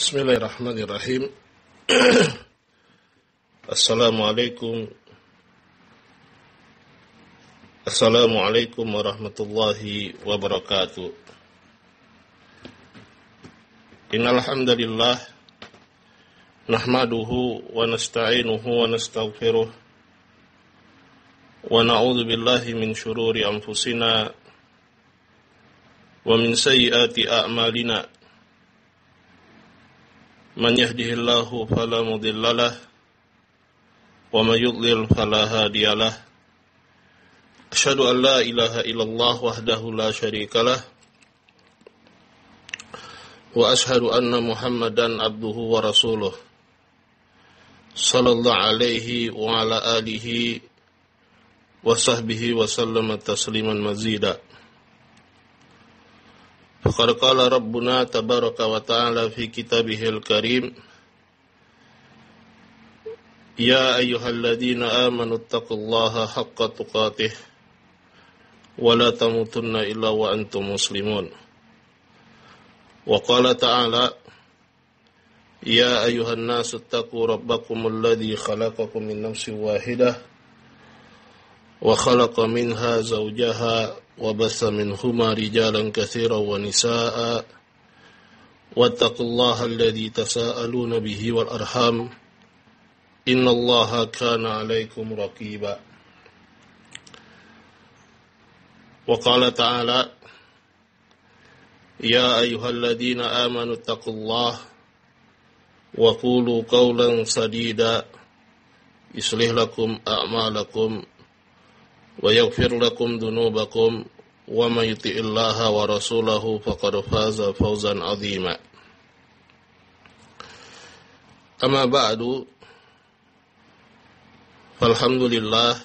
Bismillahirrahmanirrahim. Assalamualaikum warahmatullahi wabarakatuh. Innal hamdalillah nahmaduhu wa nasta'inuhu wa nastaghfiruh wa na'udzu billahi min shururi anfusina wa min sayyiati a'malina. Man yahdihillahu fala mudhillalah wa man yudlil fala hadiyalah. Asyhadu an la ilaha illallah wahdahu la syarikalah wa asyhadu anna Muhammadan abduhu wa rasuluh sallallahu alaihi wa ala alihi wa sahbihi wa sallama tasliman mazida. Faqad qala Rabbuna tabaraka wa ta'ala fi kitabihil karim, ya ayyuhalladzina amanu taqullaha haqqa tuqatih wa la tamutunna illa wa antum muslimun. Wa qala ta'ala, ya ayyuhan nasu taqu rabbakumul ladzi khalaqakum min nafsin wahidah wa khalaqa minha zawjaha wa bassa minhuma rijalan katsiran wa nisaa'a wattaqullaha alladzi tasaaluna bihi wal arham innallaha kana 'alaikum raqiba. Wa qala ta'ala, ya ayyuhalladzina amanu taqullaha wa qulu qawlan sadida yuslih lakum a'malakum wa yaghfir lakum dhunubakum wa may yuti'illaha wa rasulahu faqad faza fawzan 'azima. Amma ba'du, falhamdulillah,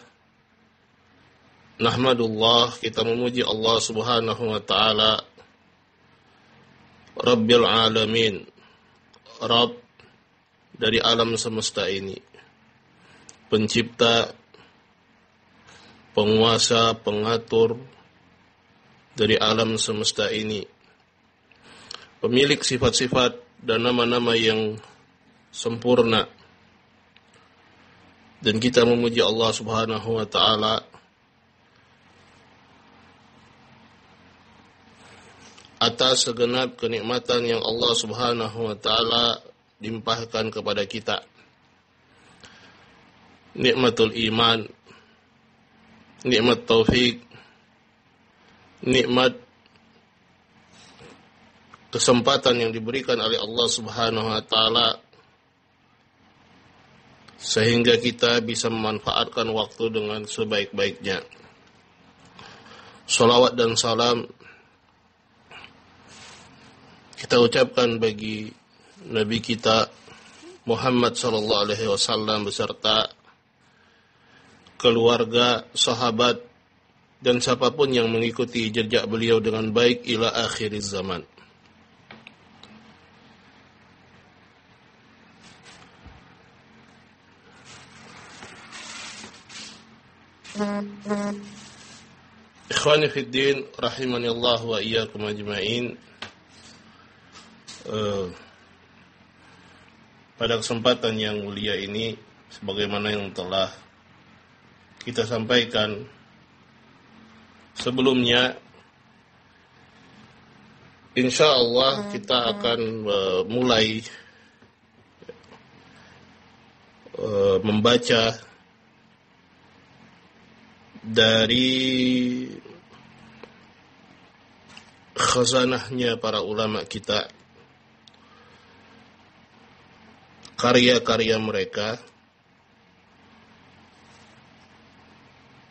nahmadullah, kita memuji Allah Subhanahu wa taala, Rabbil alamin, Rabb dari alam semesta ini, pencipta, penguasa, pengatur dari alam semesta ini, pemilik sifat-sifat dan nama-nama yang sempurna. Dan kita memuji Allah Subhanahu wa taala atas segenap kenikmatan yang Allah Subhanahu wa taala limpahkan kepada kita. Nikmatul iman, nikmat taufik, nikmat kesempatan yang diberikan oleh Allah Subhanahu wa taala sehingga kita bisa memanfaatkan waktu dengan sebaik-baiknya. Salawat dan salam kita ucapkan bagi Nabi kita Muhammad sallallahu alaihi wasallam beserta keluarga, sahabat, dan siapapun yang mengikuti jejak beliau dengan baik ila akhiriz zaman. Ikhwani fid din, rahimani Allah wa iyyakum ajma'in. Pada kesempatan yang mulia ini, sebagaimana yang telah kita sampaikan sebelumnya, insya Allah kita akan mulai membaca dari khazanahnya para ulama kita, karya-karya mereka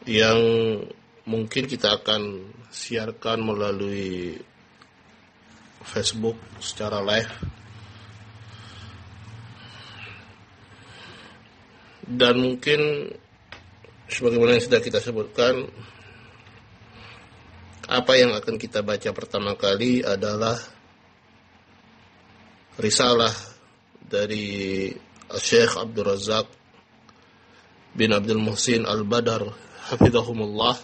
yang mungkin kita akan siarkan melalui Facebook secara live. Dan mungkin sebagaimana yang sudah kita sebutkan, apa yang akan kita baca pertama kali adalah risalah dari Syekh Abdul Razak bin Abdul Muhsin Al-Badar hafizahumullah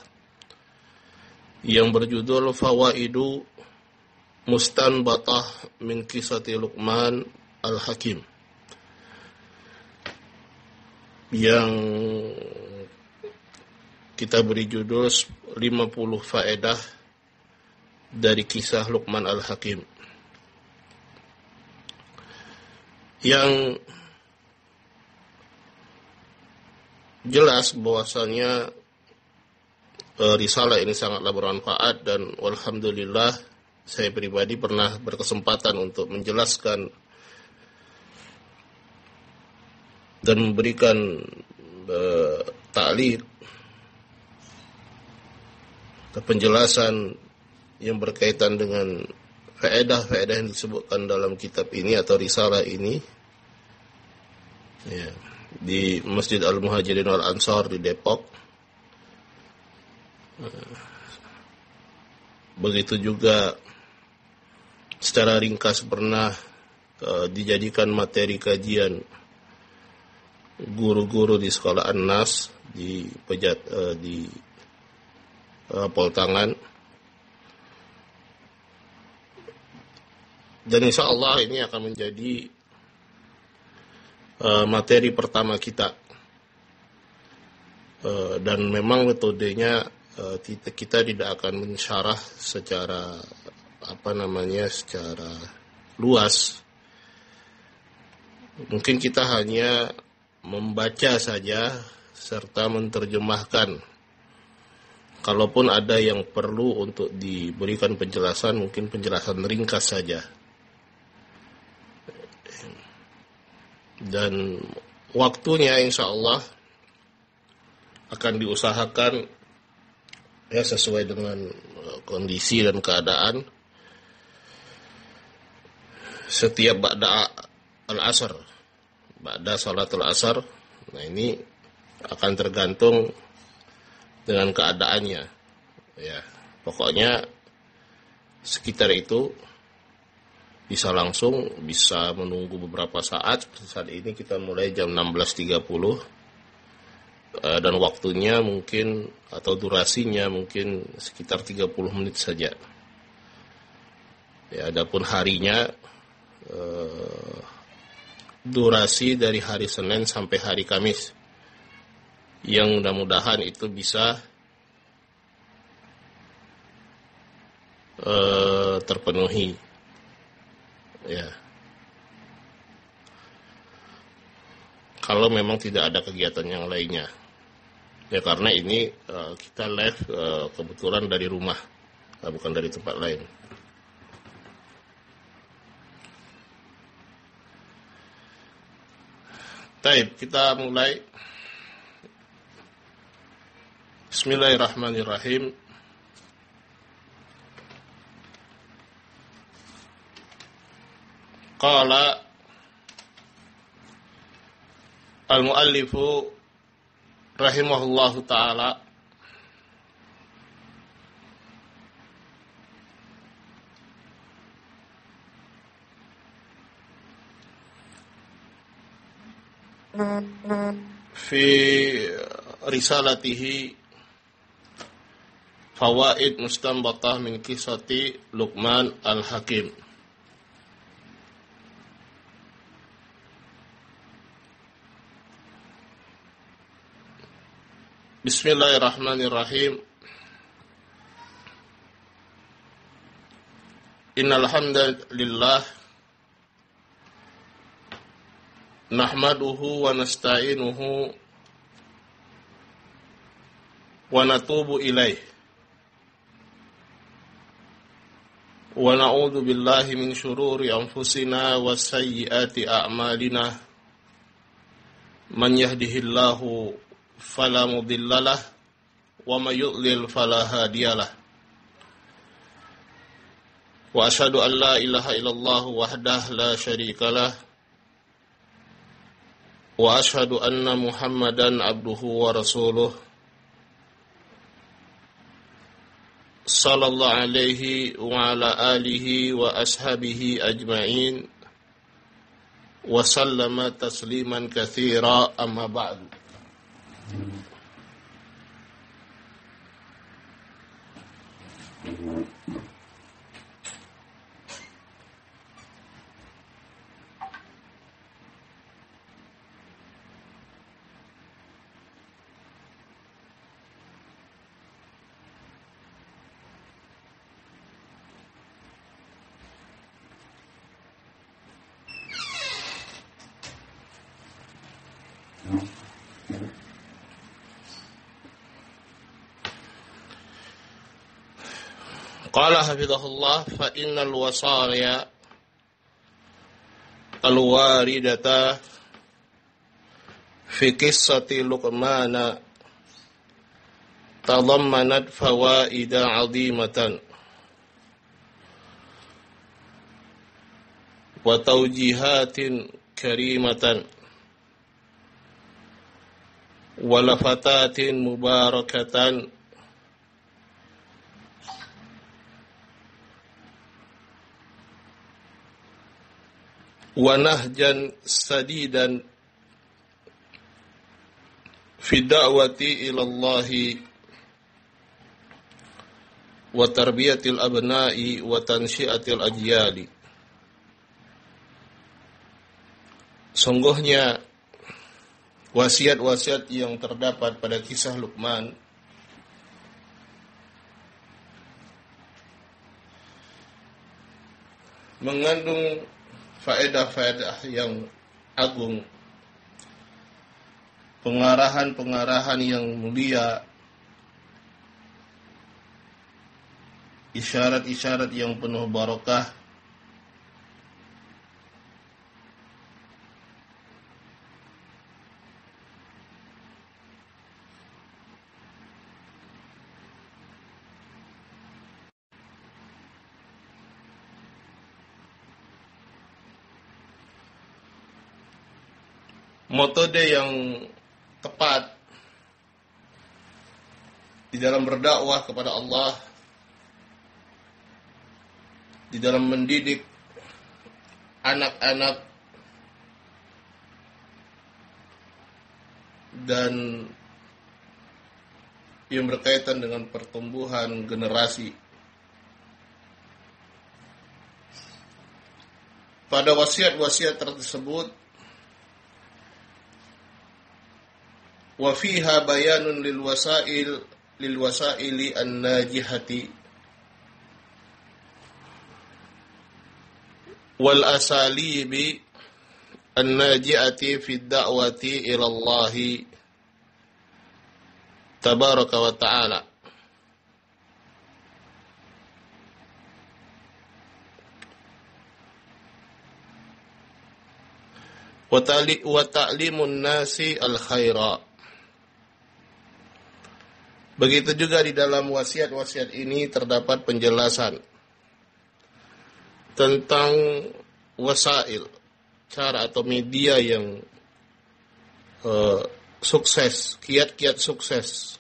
yang berjudul Fawaidu Mustanbatah min Kisati Luqman Al-Hakim, yang kita beri judul 50 faedah dari kisah Luqman Al-Hakim, yang jelas bahwasannya risalah ini sangatlah bermanfaat, dan alhamdulillah saya pribadi pernah berkesempatan untuk menjelaskan dan memberikan ta'liq atau penjelasan yang berkaitan dengan faedah-faedah yang disebutkan dalam kitab ini atau risalah ini, ya, di Masjid Al-Muhajirin wal Ansar di Depok. Begitu juga secara ringkas pernah dijadikan materi kajian guru-guru di sekolah An-Nas di Poltangan, dan insya Allah ini akan menjadi materi pertama kita, dan memang metodenya kita tidak akan mensyarah secara secara luas. Mungkin kita hanya membaca saja serta menerjemahkan. Kalaupun ada yang perlu untuk diberikan penjelasan, mungkin penjelasan ringkas saja. Dan waktunya insya Allah akan diusahakan ya sesuai dengan kondisi dan keadaan setiap ba'da al-asr, ba'da salatul asar. Nah, ini akan tergantung dengan keadaannya, ya. Pokoknya sekitar itu, bisa langsung, bisa menunggu beberapa saat. Saat ini kita mulai jam 16.30, dan waktunya mungkin atau durasinya mungkin sekitar 30 menit saja. Ya, adapun harinya durasi dari hari Senin sampai hari Kamis, yang mudah-mudahan itu bisa terpenuhi, ya. Kalau memang tidak ada kegiatan yang lainnya, ya, karena ini kita live kebetulan dari rumah, bukan dari tempat lain. Baik, kita mulai. Bismillahirrahmanirrahim. Qala al-muallifu rahimahullahu ta'ala, fi risalatihi fawaid mustanbatah min qissati Luqman Al-Hakim. Bismillahirrahmanirrahim. Innal hamdalillah nahmaduhu wa nasta'inuhu wa natubu ilaih wa na'udzu billahi min syururi anfusina wa sayyiati a'malina. Man yahdihillahu fala mudhillalah wa may yudlil fala hadiyalah. Wa asyhadu an la ilaha illallah wahdahu la syarikalah wa asyhadu anna Muhammadan abduhu wa rasuluh sallallahu alaihi wa ala alihi wa ashabihi ajma'in wa sallama tasliman katsira, amma ba'du. Qala hafizahullah fa innal wasaya al-waridata fi qissati Luqman tadammanat fawaida 'azimatan wa tawjihatin karimatan wa lafatatin mubarakatan wa nahjan sadidan fi da'wati ila Allah wa tarbiyatil abna'i wa tansyiatil ajyali. Sungguhnya wasiat-wasiat yang terdapat pada kisah Luqman mengandung faedah-faedah yang agung, pengarahan-pengarahan yang mulia, isyarat-isyarat yang penuh barakah, metode yang tepat di dalam berdakwah kepada Allah, di dalam mendidik anak-anak dan yang berkaitan dengan pertumbuhan generasi. Pada wasiat-wasiat tersebut wa fiha bayanun lil wasaili an-najihati wal asalibi an-najiati fi da'wati ila Allah tabaraka wa ta'ala. Wa ta'limun nasi al-khaira. Begitu juga di dalam wasiat-wasiat ini terdapat penjelasan tentang wasail, cara atau media yang sukses, kiat-kiat sukses,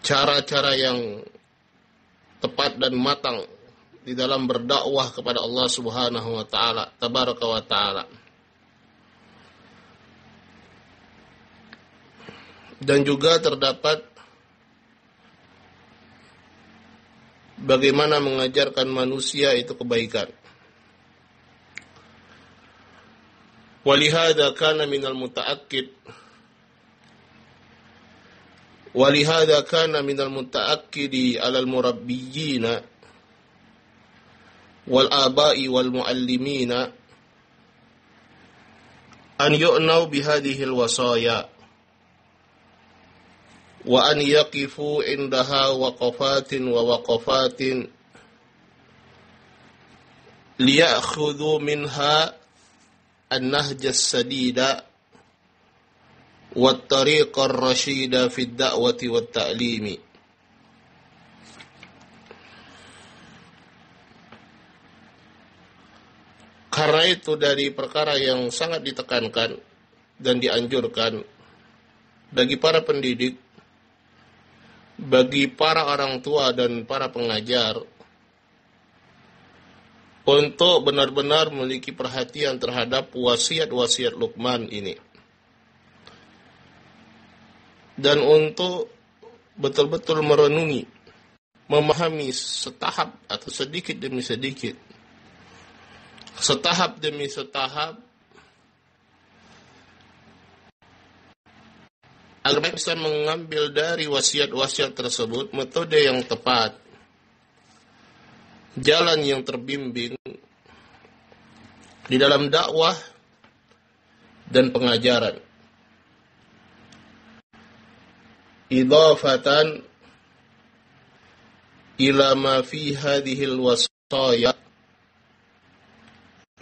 cara-cara yang tepat dan matang di dalam berdakwah kepada Allah Subhanahu wa taala, tabaraka wa taala. Dan juga terdapat bagaimana mengajarkan manusia itu kebaikan. Walihada kana minal mutaakkid walihada kana minal mutaakkidi alal murabbiyina wal aba'i wal muallimina an yu'nau bihadihil wasaya wa an yaqifu indaha waqafatin wa waqafatin liya'khudhu minha an-nahja as-sadida wat-tariqa ar-rashida fi ad-da'wati wat-ta'limi. Karena itu dari perkara yang sangat ditekankan dan dianjurkan bagi para pendidik, bagi para orang tua dan para pengajar untuk benar-benar memiliki perhatian terhadap wasiat-wasiat Luqman ini. Dan untuk betul-betul merenungi, memahami setahap atau sedikit demi sedikit, setahap demi setahap, agar bisa mengambil dari wasiat-wasiat tersebut metode yang tepat, jalan yang terbimbing di dalam dakwah dan pengajaran. Idhafatan ila ma fi hadhihi al-wasaya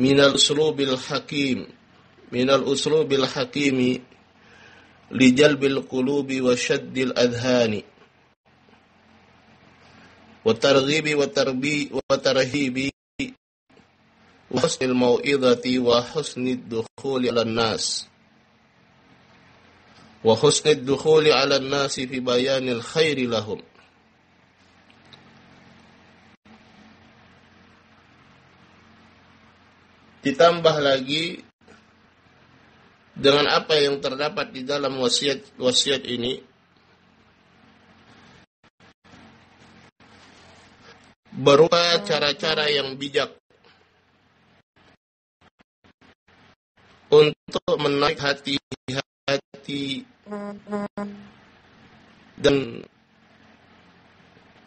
min al-uslubil hakim li jalbil qulubi wa shaddil adhani wa targhibi wa tarhibi wa husnil mau'izati wa husnid dukhuli 'alan nas fi bayanil khairi lahum. Ditambah lagi dengan apa yang terdapat di dalam wasiat ini, berupa cara-cara yang bijak untuk menarik hati-hati dan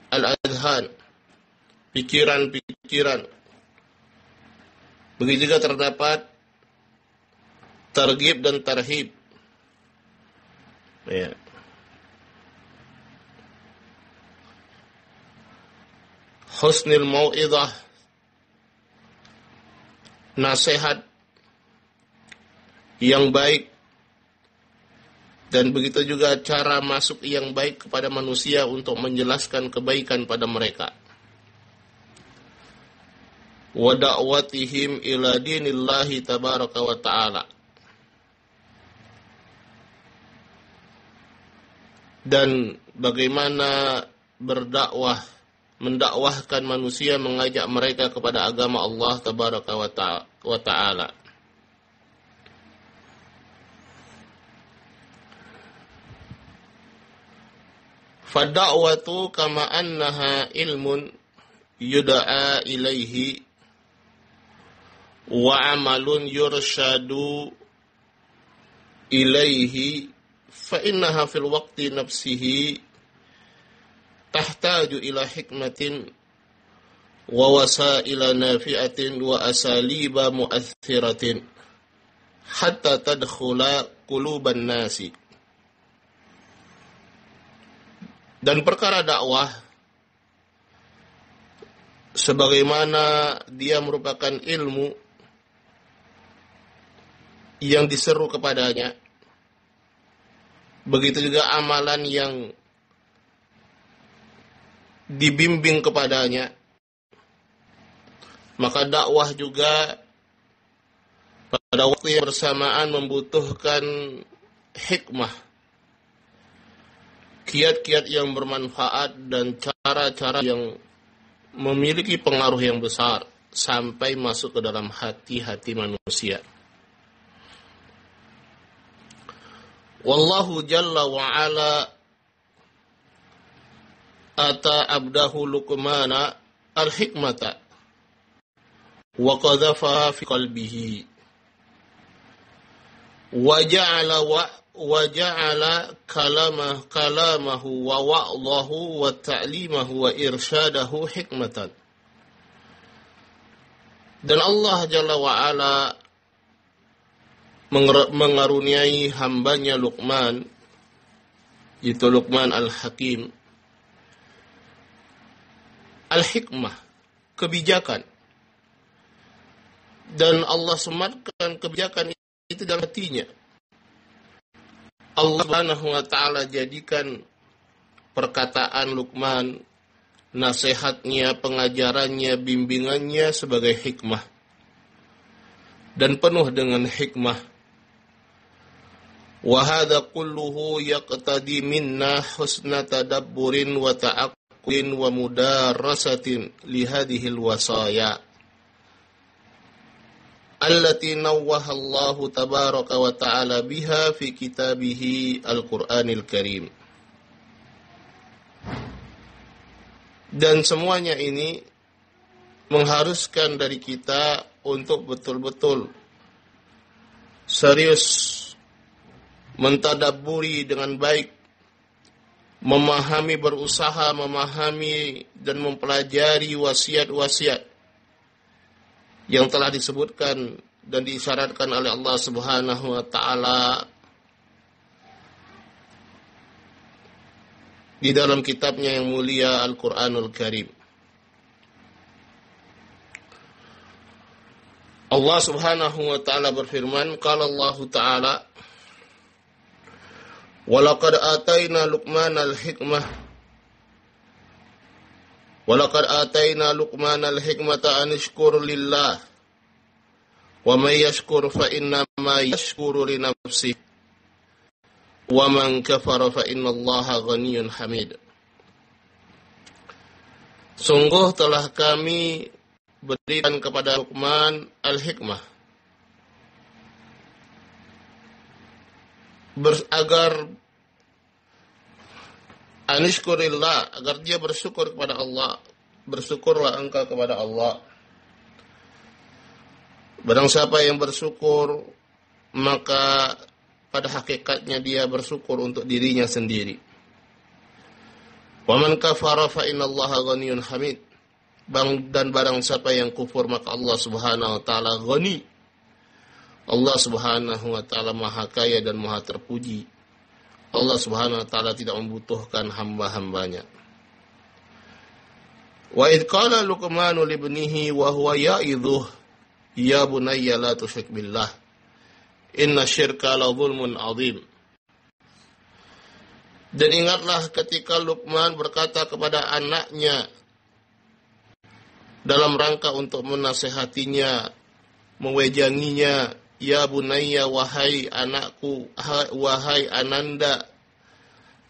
al-adhan, pikiran-pikiran. Begitu juga terdapat targhib dan tarhib. Ya. Husnul mau'izah, nasihat yang baik, dan begitu juga cara masuk yang baik kepada manusia untuk menjelaskan kebaikan pada mereka. Wa da'watihim ila dinillahi tabaraka wa ta'ala, dan bagaimana mendakwahkan manusia, mengajak mereka kepada agama Allah tabaraka wa ta'ala. Fad-da'watu kama annaha ilmun yud'a ilaihi wa amalun yurshadu ilaihi fa innaha fil waqti nafsihi tahtaju ila hikmatin wa wasaila nafi'atin wa asaliba mu'aththiratin hatta tadkhula quluban nasi. Dan perkara dakwah, sebagaimana dia merupakan ilmu yang diseru kepadanya, begitu juga amalan yang dibimbing kepadanya, maka dakwah juga pada waktu yang bersamaan membutuhkan hikmah, kiat-kiat yang bermanfaat dan cara-cara yang memiliki pengaruh yang besar sampai masuk ke dalam hati-hati manusia. Wallahu jalla wa ala ata abdahu Luqmana al-hikmata wa qadhafaha fi qalbihi wa ja'ala kalamahu wa wa'dahu wa ta'limahu wa irsyadahu hikmatan. Dan Allah jalla wa ala mengaruniai hambanya Luqman, itu Luqman al-Hakim, al-hikmah, kebijakan. Dan Allah sematkan kebijakan itu dalam hatinya. Allah Subhanahu wa ta'ala jadikan perkataan Luqman, nasihatnya, pengajarannya, bimbingannya sebagai hikmah. Dan penuh dengan hikmah. Wa hadha kulluhu yaqtadi minna husna tadabburin wa ta'aqqulin wa mudarasatin li hadhil wasaya allati nawwaha Allah tabaraka wa ta'ala biha fi kitabihi Al-Qur'anil Karim. Dan semuanya ini mengharuskan dari kita untuk betul-betul serius mentadabburi dengan baik, berusaha memahami dan mempelajari wasiat-wasiat yang telah disebutkan dan diisyaratkan oleh Allah Subhanahu wa ta'ala di dalam kitabnya yang mulia Al-Quranul Karim. Allah Subhanahu wa taala berfirman, qala Allah taala, "Wa laqad atayna Luqmanal hikmah wa laqad atayna Luqmanal hikmata an yashkur lillah wa may yashkur fa inna ma yashkuru li nafsihi wa man kafara fa inna Allaha ghaniyyun hamid." Sungguh telah kami berikan kepada Luqman al-hikmah agar anishkurillah, agar dia bersyukur kepada Allah. Bersyukurlah engkau kepada Allah. Barang siapa yang bersyukur, maka pada hakikatnya dia bersyukur untuk dirinya sendiri. Wa man kafara fa innallaha ghaniyyun hamid. Dan barang siapa yang kufur, maka Allah Subhanahu wa taala ghani. Allah Subhanahu wa taala maha kaya dan maha terpuji. Allah Subhanahu wa taala tidak membutuhkan hamba-hambanya. Wa idh qala Luqmanu libnihi wa huwa ya'idhuh ya bunayya la tusyrik billah inna syirka la zulmun 'adzim. Dan ingatlah ketika Luqman berkata kepada anaknya dalam rangka untuk menasehatinya, mewejanginya, ya bunayya, wahai anakku, wahai ananda,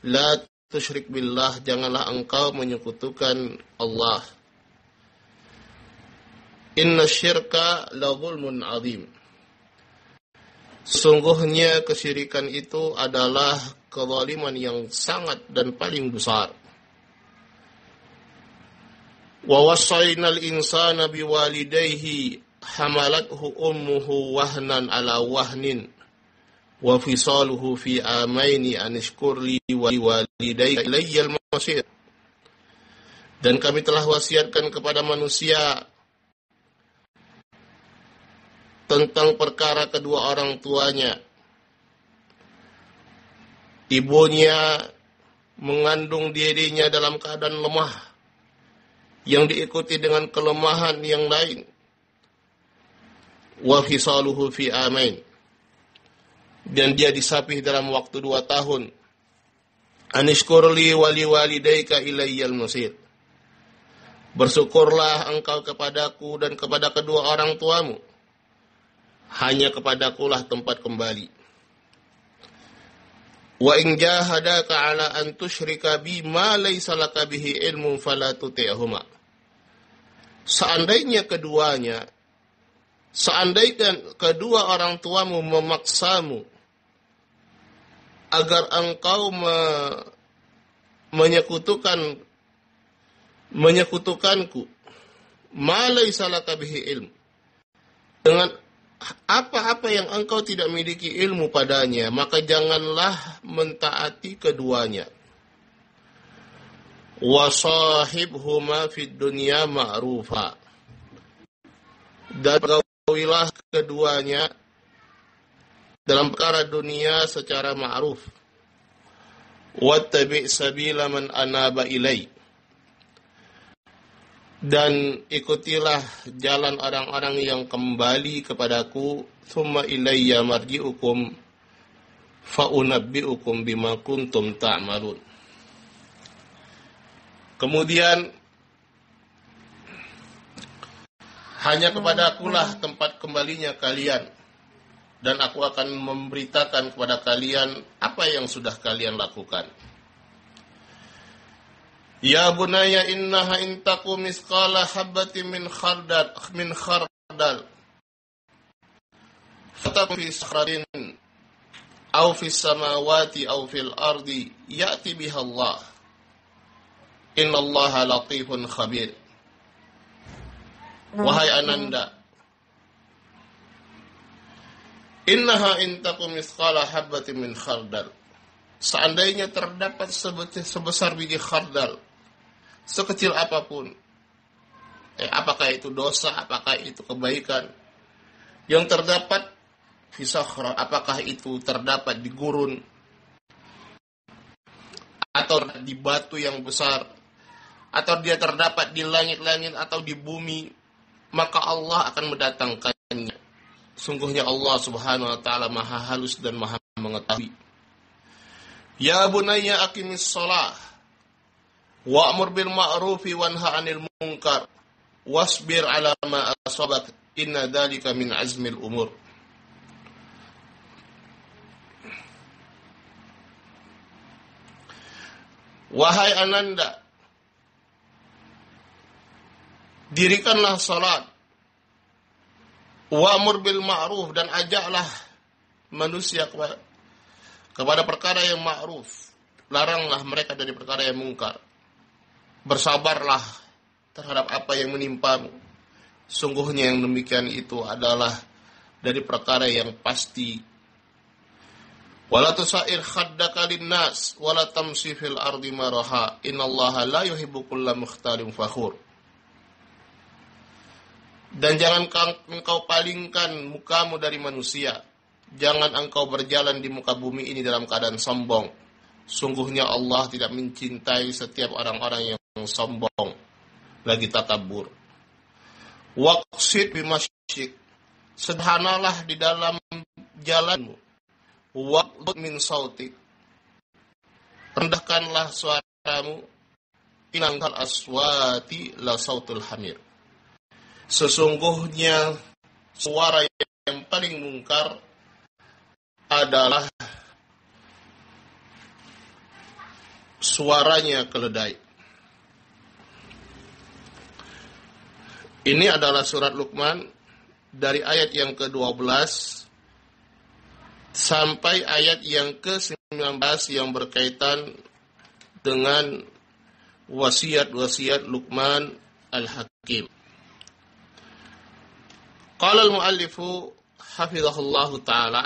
la tusyrik billah, janganlah engkau menyekutukan Allah. Inna syirka la zulmun 'adzim. Sungguhnya kesyirikan itu adalah kezaliman yang sangat dan paling besar. Wa wasainal insana biwalidayhi hamalathu ummuhu wahnan ala wahnin wa fisaluhu fi amaini an ishkurli wa liwalidayka ilayyal masir. Dan kami telah wasiatkan kepada manusia tentang perkara kedua orang tuanya. Ibunya mengandung dirinya dalam keadaan lemah, yang diikuti dengan kelemahan yang lain. Wa fisaluhu fi amain. Dan dia disapih dalam waktu 2 tahun. Anishkurli wa liwalidayka ilayyal masir. Bersyukurlah engkau kepadaku dan kepada kedua orang tuamu. Hanya kepadakulah tempat kembali. Wa in jahadaka ala an tusyrika bi ma laysa laka bihi ilmun fala tuti'huma. Seandainya kedua orang tuamu memaksamu agar engkau menyekutukanku, ma laysa laka bihi ilm, dengan apa-apa yang engkau tidak memiliki ilmu padanya, maka janganlah mentaati keduanya. Wa sahibhuma fid dunya ma'rufa. Dan pergaulilah keduanya dalam perkara dunia secara ma'ruf. Wattabi' sabila man anaba ilai. Dan ikutilah jalan orang-orang yang kembali kepadaku, thumma ilayya marji'ukum fa unabbi'ukum bima kuntum ta'malun. Kemudian hanya kepadakulah tempat kembalinya kalian, dan aku akan memberitakan kepada kalian apa yang sudah kalian lakukan. Ya bunayya innaha in taku misqala habbatin min khardal fatakun fi sakhratin aw fis samawati aw fil ardi ya'ti biha Allah. Innallaha latifun khabir. Wahai ananda, innaha in takum misqala habbatin min khardal. Seandainya terdapat sebesar biji khardal, sekecil apapun, apakah itu dosa, apakah itu kebaikan, yang terdapat fi sakhra, apakah itu terdapat di gurun, atau di batu yang besar, atau dia terdapat di langit-langit atau di bumi, maka Allah akan mendatangkannya. Sungguhnya Allah Subhanahu wa taala Maha halus dan Maha mengetahui. Ya bunayya aqimis shalah wa'mur bil ma'rufi wanha 'anil munkar wasbir 'ala ma asabak inna dzalika min azmil umur. Wahai ananda, dirikanlah salat, wa'mur bil ma'ruf, dan ajaklah manusia kepada perkara yang ma'ruf, laranglah mereka dari perkara yang mungkar. Bersabarlah terhadap apa yang menimpamu, sungguhnya yang demikian itu adalah dari perkara yang pasti. Wala tusair khaddaka linnas wala tamshi fil ardi maraha innallaha la yuhibbu kulla mukhtalin fakhur. Dan jangan engkau palingkan mukamu dari manusia, jangan engkau berjalan di muka bumi ini dalam keadaan sombong. Sungguhnya Allah tidak mencintai setiap orang-orang yang sombong lagi takabur. Waqsid bimasyik, sederhanalah di dalam jalanmu. Waqdud min sautik, rendahkanlah suaramu. Inangkal aswati la sautul hamir, sesungguhnya suara yang paling mungkar adalah suaranya keledai. Ini adalah surat Luqman dari ayat yang ke-12 sampai ayat yang ke-19 yang berkaitan dengan wasiat-wasiat Luqman Al-Hakim. Qala al-muallifu hafizahullahu ta'ala,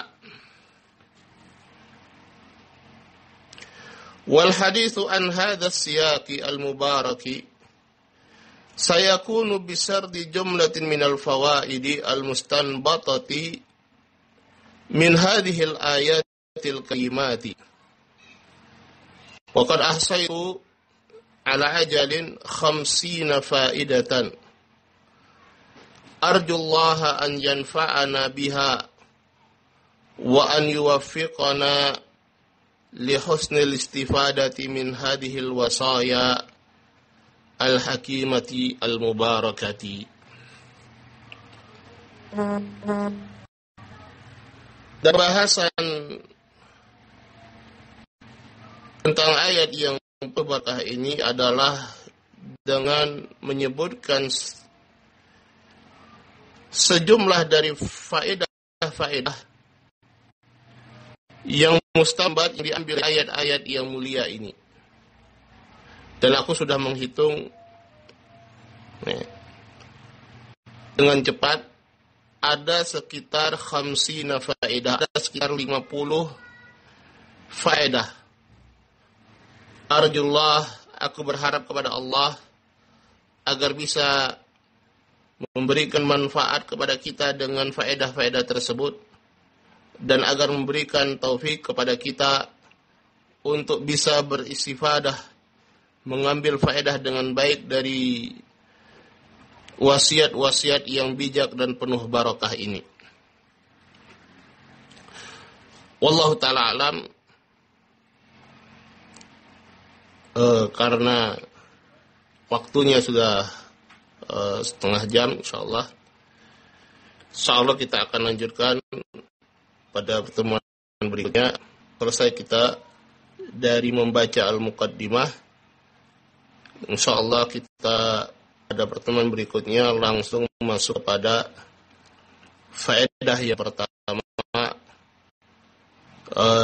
wal hadithu an hadha as-siyaqi al-mubaraki sayakunu bisardi jumlatin minal fawaidi al-mustanbatati min hadhil ayatil karimati wa qad ahsaytu ala ajalin 50 faidatan arjullaha an yanfa'ana biha wa an yuwaffiqana li husnil istifadati min hadhil wasaya al-hakimati al-mubarakati. Dan bahasan tentang ayat yang berbarakah ini adalah dengan menyebutkan sejumlah dari faedah-faedah yang mustambat yang diambil ayat-ayat yang mulia ini. Dan aku sudah menghitung dengan cepat, ada sekitar 50 faedah, ada sekitar 50 faedah. Arjullah, aku berharap kepada Allah agar bisa memberikan manfaat kepada kita dengan faedah-faedah tersebut, dan agar memberikan taufik kepada kita untuk bisa beristifadah, mengambil faedah dengan baik dari wasiat-wasiat yang bijak dan penuh barakah ini. Wallahu ta'ala alam. Karena waktunya sudah setengah jam, insyaallah kita akan lanjutkan pada pertemuan berikutnya. Selesai kita dari membaca Al-Muqaddimah, insyaallah kita pada pertemuan berikutnya langsung masuk kepada faedah yang pertama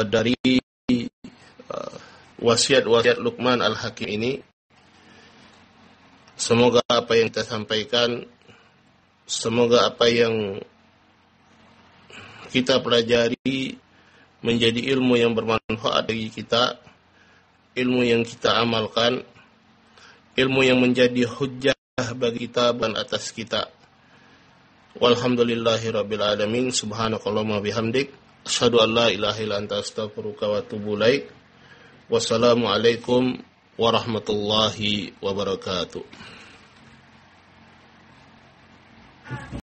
dari wasiat-wasiat Luqman Al-Hakim ini. Semoga apa yang kita sampaikan, semoga apa yang kita pelajari menjadi ilmu yang bermanfaat bagi kita, ilmu yang kita amalkan, ilmu yang menjadi hujjah bagi kita dan atas kita. Walhamdulillahirabbil alamin. Subhanakallahumma bihamdik asyhadu an la ilaha illa anta astaghfiruka wa atubu ilaik. Wassalamualaikum warahmatullahi wabarakatuh.